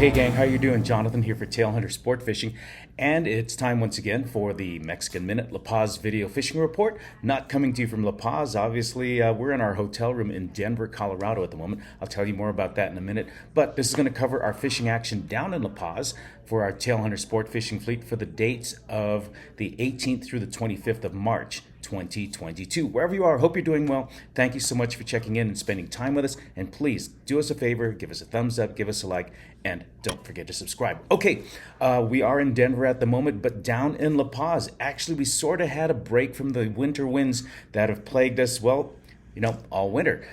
Hey gang, how you doing? Jonathan here for Tailhunter Sportfishing, and it's time once again for the Mexican Minute La Paz video fishing report. Not coming to you from La Paz, obviously. We're in our hotel room in Denver, Colorado at the moment. I'll tell you more about that in a minute, but this is going to cover our fishing action down in La Paz for our Tailhunter Sportfishing fleet for the dates of the 18th through the 25th of March 2022. Wherever you are, hope you're doing well. Thank you so much for checking in and spending time with us. And please do us a favor, give us a thumbs up, give us a like, and don't forget to subscribe. Okay, we are in Denver at the moment, but down in La Paz, actually, we sort of had a break from the winter winds that have plagued us, well, all winter.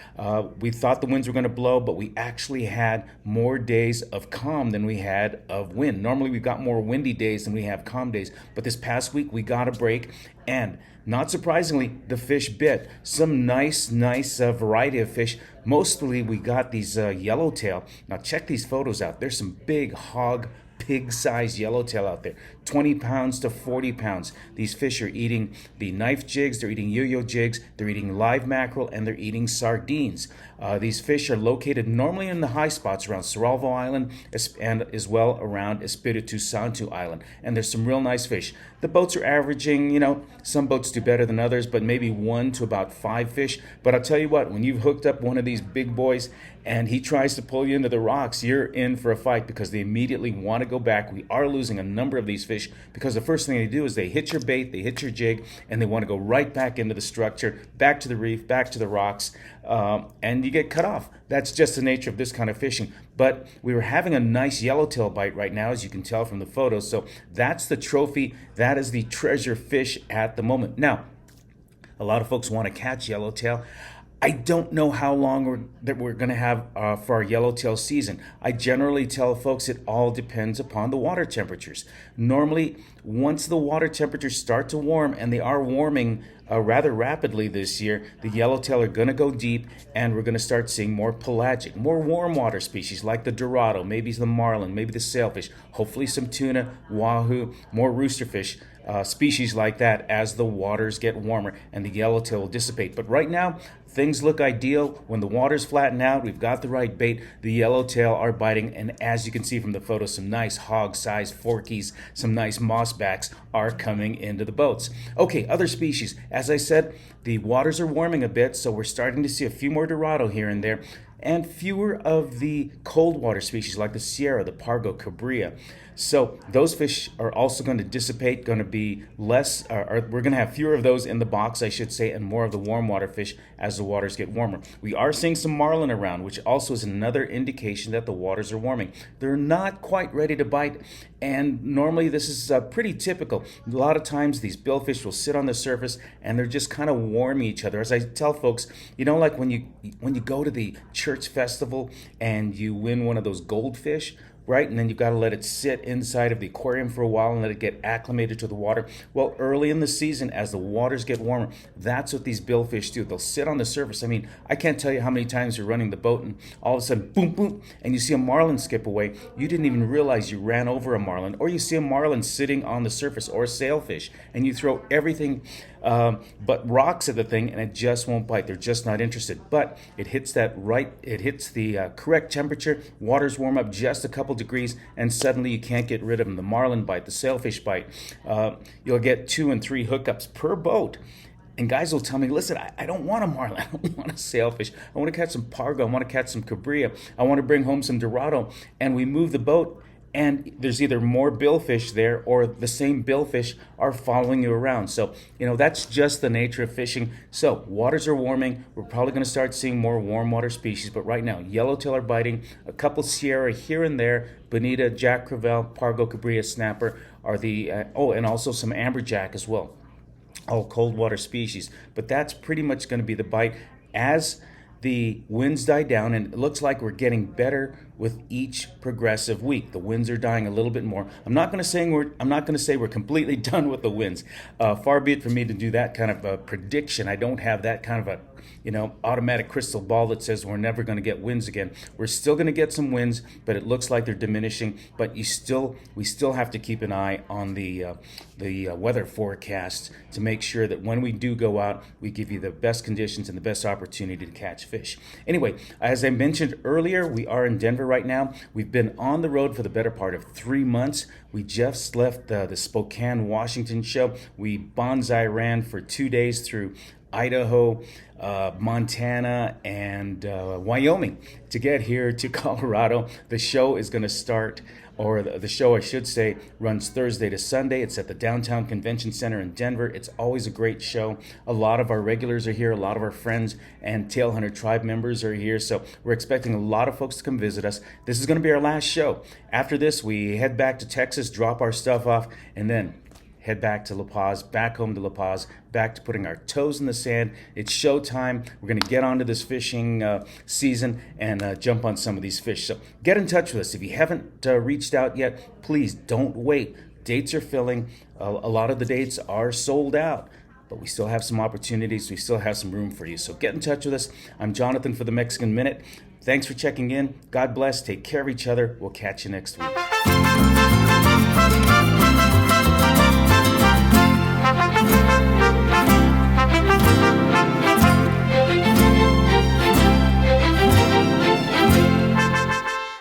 We thought the winds were going to blow, but we actually had more days of calm than we had of wind. Normally, we've got more windy days than we have calm days, but this past week, we got a break, and not surprisingly, the fish bit. Some nice variety of fish. Mostly, we got these yellowtail. Now, check these photos out. There's some big hog, pig-sized yellowtail out there, 20 pounds to 40 pounds. These fish are eating the knife jigs, they're eating yo-yo jigs, they're eating live mackerel, and they're eating sardines. These fish are located normally in the high spots around Cerralvo Island and as well around Espiritu Santo Island. And there's some real nice fish. The boats are averaging, some boats do better than others, but maybe 1 to about 5 fish. But I'll tell you what, when you've hooked up one of these big boys and he tries to pull you into the rocks, you're in for a fight because they immediately want to go back. We are losing a number of these fish because the first thing they do is they hit your bait, they hit your jig, and they want to go right back into the structure, back to the reef, back to the rocks, and you get cut off. That's just the nature of this kind of fishing. But we were having a nice yellowtail bite right now, as you can tell from the photos. So that's the trophy. That is the treasure fish at the moment. Now, a lot of folks want to catch yellowtail. I don't know how long we're going to have for our yellowtail season. I generally tell folks it all depends upon the water temperatures. Normally, once the water temperatures start to warm, and they are warming rather rapidly this year, the yellowtail are going to go deep, and we're going to start seeing more pelagic, more warm water species like the dorado, maybe the marlin, maybe the sailfish, hopefully some tuna, wahoo, more roosterfish. Species like that as the waters get warmer and the yellowtail will dissipate. But right now, things look ideal. When the waters flatten out, we've got the right bait, the yellowtail are biting, and as you can see from the photo, some nice hog-sized forkies, some nice mossbacks are coming into the boats. Okay, other species. As I said, the waters are warming a bit, so we're starting to see a few more dorado here and there, and fewer of the cold water species like the Sierra, the Pargo, Cabria. So those fish are also going to dissipate, going to be less, we're going to have fewer of those in the box, I should say, and more of the warm water fish as the waters get warmer. We are seeing some marlin around, which also is another indication that the waters are warming. They're not quite ready to bite, and normally this is pretty typical. A lot of times these billfish will sit on the surface and they're just kind of warming each other. As I tell folks, like when you go to the church festival and you win one of those goldfish, right? And then you've got to let it sit inside of the aquarium for a while and let it get acclimated to the water. Well, early in the season, as the waters get warmer, that's what these billfish do. They'll sit on the surface. I mean, I can't tell you how many times you're running the boat and all of a sudden, boom, boom, and you see a marlin skip away. You didn't even realize you ran over a marlin, or you see a marlin sitting on the surface, or a sailfish, and you throw everything but rocks at the thing, and it just won't bite. They're just not interested. But it hits the correct temperature. Waters warm up just a couple degrees, and suddenly you can't get rid of them. The marlin bite, the sailfish bite. You'll get 2 and 3 hookups per boat. And guys will tell me, listen, I don't want a marlin. I don't want a sailfish. I want to catch some pargo. I want to catch some cabria. I want to bring home some dorado. And we move the boat, and there's either more billfish there or the same billfish are following you around. So, that's just the nature of fishing. So, waters are warming. We're probably going to start seeing more warm water species. But right now, yellowtail are biting. A couple Sierra here and there. Bonita, Jack Crevalle, Pargo, Cabria, Snapper are the, and also some amberjack as well. All cold water species. But that's pretty much going to be the bite as the winds die down, and it looks like we're getting better with each progressive week. The winds are dying a little bit more. I'm not going to say we're completely done with the winds. Far be it from me to do that kind of a prediction. I don't have that kind of a automatic crystal ball that says we're never going to get winds again. We're still going to get some winds, but it looks like they're diminishing. But we still have to keep an eye on the weather forecast to make sure that when we do go out, we give you the best conditions and the best opportunity to catch fish. Anyway, as I mentioned earlier, we are in Denver right now. We've been on the road for the better part of 3 months. We just left the Spokane, Washington show. We bonsai ran for 2 days through Idaho, Montana, and Wyoming to get here to Colorado. The show is going to start, or the show I should say, runs Thursday to Sunday. It's at the Downtown Convention Center in Denver. It's always a great show. A lot of our regulars are here. A lot of our friends and Tailhunter Tribe members are here. So we're expecting a lot of folks to come visit us. This is going to be our last show. After this, we head back to Texas, drop our stuff off, and then head back to La Paz, back home to La Paz, back to putting our toes in the sand. It's showtime. We're going to get onto this fishing season and jump on some of these fish. So get in touch with us. If you haven't reached out yet, please don't wait. Dates are filling. A lot of the dates are sold out, but we still have some opportunities. We still have some room for you. So get in touch with us. I'm Jonathan for the Mexican Minute. Thanks for checking in. God bless. Take care of each other. We'll catch you next week.